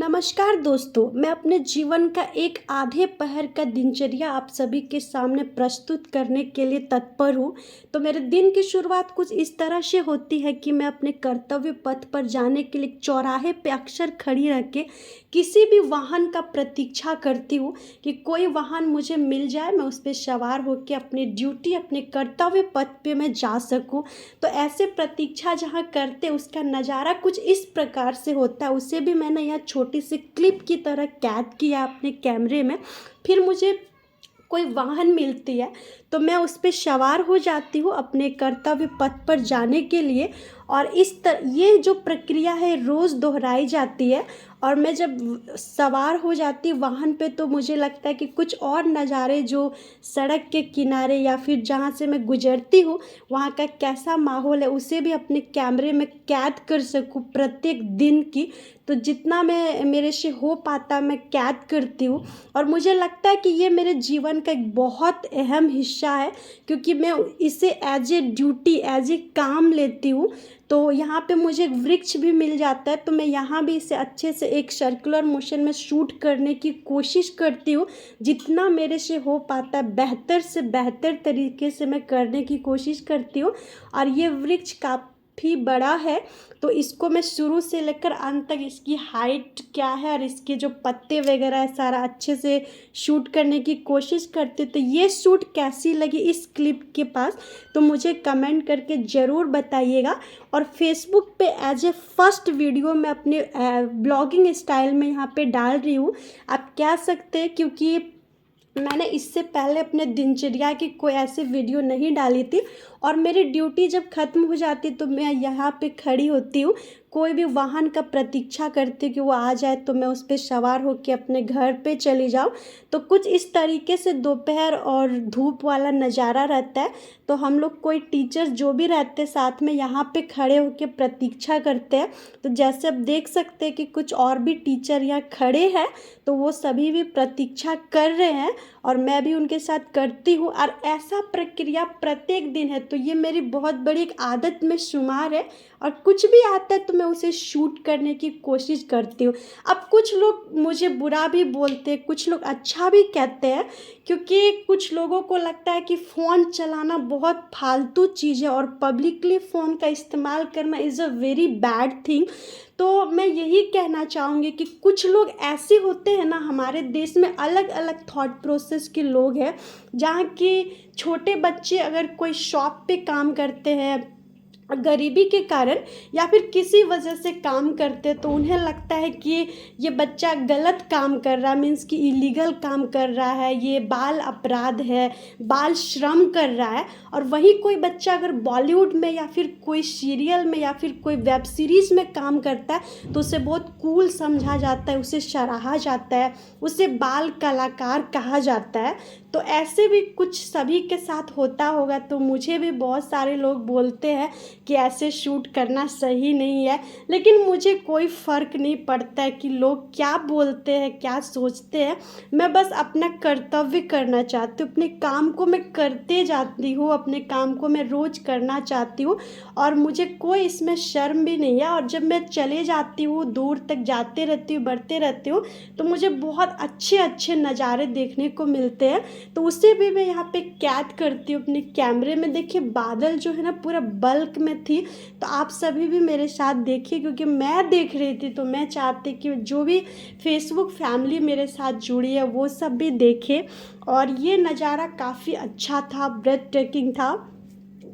नमस्कार दोस्तों, मैं अपने जीवन का एक आधे पहर का दिनचर्या आप सभी के सामने प्रस्तुत करने के लिए तत्पर हूँ। तो मेरे दिन की शुरुआत कुछ इस तरह से होती है कि मैं अपने कर्तव्य पथ पर जाने के लिए चौराहे पे अक्सर खड़ी रह के किसी भी वाहन का प्रतीक्षा करती हूँ कि कोई वाहन मुझे मिल जाए, मैं उस पर सवार होकर अपनी ड्यूटी, अपने कर्तव्य पथ पे मैं जा सकूँ। तो ऐसे प्रतीक्षा जहाँ करते उसका नज़ारा कुछ इस प्रकार से होता है। उसे भी मैंने यहाँ छोटी सी क्लिप की तरह कैद किया अपने कैमरे में। फिर मुझे कोई वाहन मिलती है तो मैं उस पे सवार हो जाती हूँ अपने कर्तव्य पथ पर जाने के लिए। और ये जो प्रक्रिया है रोज़ दोहराई जाती है। और मैं जब सवार हो जाती हूँ वाहन पे तो मुझे लगता है कि कुछ और नज़ारे जो सड़क के किनारे या फिर जहाँ से मैं गुजरती हूँ वहाँ का कैसा माहौल है उसे भी अपने कैमरे में कैद कर सकूँ प्रत्येक दिन की। तो जितना मैं मेरे से हो पाता मैं कैद करती हूँ। और मुझे लगता है कि ये मेरे जीवन का एक बहुत अहम हिस्सा है, क्योंकि मैं इसे as a duty, as a काम लेती हूँ। तो यहाँ पे मुझे एक वृक्ष भी मिल जाता है तो मैं यहाँ भी इसे अच्छे से एक सर्कुलर मोशन में शूट करने की कोशिश करती हूँ। जितना मेरे से हो पाता है बेहतर से बेहतर तरीके से मैं करने की कोशिश करती हूँ। और ये वृक्ष काफ़ी बड़ा है तो इसको मैं शुरू से लेकर अंत तक इसकी हाइट क्या है और इसके जो पत्ते वगैरह है सारा अच्छे से शूट करने की कोशिश करती हूँ। तो ये शूट कैसी लगी इस क्लिप के पास तो मुझे कमेंट करके ज़रूर बताइएगा। और फेसबुक पे एज ए फर्स्ट वीडियो मैं अपने ब्लॉगिंग स्टाइल में यहाँ पे डाल रही हूँ, आप कह सकते हैं, क्योंकि मैंने इससे पहले अपने दिनचर्या की कोई ऐसी वीडियो नहीं डाली थी। और मेरी ड्यूटी जब ख़त्म हो जाती तो मैं यहाँ पे खड़ी होती हूँ, कोई भी वाहन का प्रतीक्षा करती हूँ कि वो आ जाए तो मैं उस पर सवार होकर अपने घर पे चली जाऊँ। तो कुछ इस तरीके से दोपहर और धूप वाला नज़ारा रहता है। तो हम लोग कोई टीचर्स जो भी रहते हैं साथ में यहाँ पे खड़े होकर प्रतीक्षा करते हैं। तो जैसे आप देख सकते हैं कि कुछ और भी टीचर यहाँ खड़े हैं तो वो सभी भी प्रतीक्षा कर रहे हैं और मैं भी उनके साथ करती हूँ। और ऐसा प्रक्रिया प्रत्येक दिन है तो ये मेरी बहुत बड़ी एक आदत में शुमार है। और कुछ भी आता है तो मैं उसे शूट करने की कोशिश करती हूँ। अब कुछ लोग मुझे बुरा भी बोलते हैं, कुछ लोग अच्छा भी कहते हैं, क्योंकि कुछ लोगों को लगता है कि फ़ोन चलाना बहुत फालतू चीज़ है और पब्लिकली फ़ोन का इस्तेमाल करना is a very bad thing. तो मैं यही कहना चाहूँगी कि कुछ लोग ऐसे होते हैं ना, हमारे देश में अलग अलग थॉट प्रोसेस के लोग हैं, जहाँ कि छोटे बच्चे अगर कोई शॉप पे काम करते हैं गरीबी के कारण या फिर किसी वजह से काम करते तो उन्हें लगता है कि ये बच्चा गलत काम कर रहा है, मीन्स कि इलीगल काम कर रहा है, ये बाल अपराध है, बाल श्रम कर रहा है। और वही कोई बच्चा अगर बॉलीवुड में या फिर कोई सीरियल में या फिर कोई वेब सीरीज़ में काम करता है तो उसे बहुत कूल समझा जाता है, उसे सराहा जाता है, उसे बाल कलाकार कहा जाता है। तो ऐसे भी कुछ सभी के साथ होता होगा। तो मुझे भी बहुत सारे लोग बोलते हैं कि ऐसे शूट करना सही नहीं है, लेकिन मुझे कोई फ़र्क नहीं पड़ता है कि लोग क्या बोलते हैं, क्या सोचते हैं। मैं बस अपना कर्तव्य करना चाहती हूँ, अपने काम को मैं करते जाती हूँ, अपने काम को मैं रोज़ करना चाहती हूँ और मुझे कोई इसमें शर्म भी नहीं है। और जब मैं चले जाती हूँ, दूर तक जाते रहती हूँ, बढ़ते रहती हूँ, तो मुझे बहुत अच्छे अच्छे नज़ारे देखने को मिलते हैं। तो उसे भी मैं यहाँ पे कैद करती हूँ अपने कैमरे में। देखिए बादल जो है ना पूरा बल्क में थी, तो आप सभी भी मेरे साथ देखिए, क्योंकि मैं देख रही थी तो मैं चाहती कि जो भी फेसबुक फैमिली मेरे साथ जुड़ी है वो सब भी देखे। और ये नज़ारा काफ़ी अच्छा था, ब्रेथ टेकिंग था,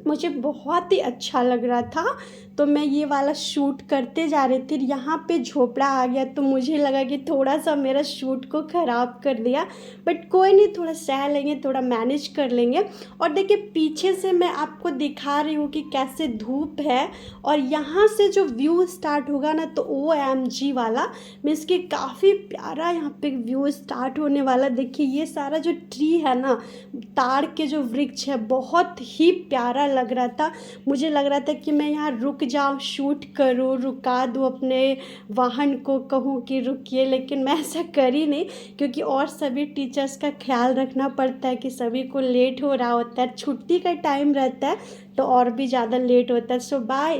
मुझे बहुत ही अच्छा लग रहा था। तो मैं ये वाला शूट करते जा रही थी, यहाँ पे झोपड़ा आ गया तो मुझे लगा कि थोड़ा सा मेरा शूट को ख़राब कर दिया, बट कोई नहीं, थोड़ा सह लेंगे, थोड़ा मैनेज कर लेंगे। और देखिए पीछे से मैं आपको दिखा रही हूँ कि कैसे धूप है और यहाँ से जो व्यू स्टार्ट होगा ना तो OMG वाला, मीन्स कि काफ़ी प्यारा यहाँ पे व्यू स्टार्ट होने वाला। देखिए ये सारा जो ट्री है ना, ताड़ के जो वृक्ष है, बहुत ही प्यारा लग रहा था। मुझे लग रहा था कि मैं यहाँ रुक जाऊँ, शूट करूँ, रुका दूँ अपने वाहन को, कहूँ कि रुकिए, लेकिन मैं ऐसा करी नहीं, क्योंकि और सभी टीचर्स का ख्याल रखना पड़ता है कि सभी को लेट हो रहा होता है, छुट्टी का टाइम रहता है तो और भी ज़्यादा लेट होता है। सो बाय।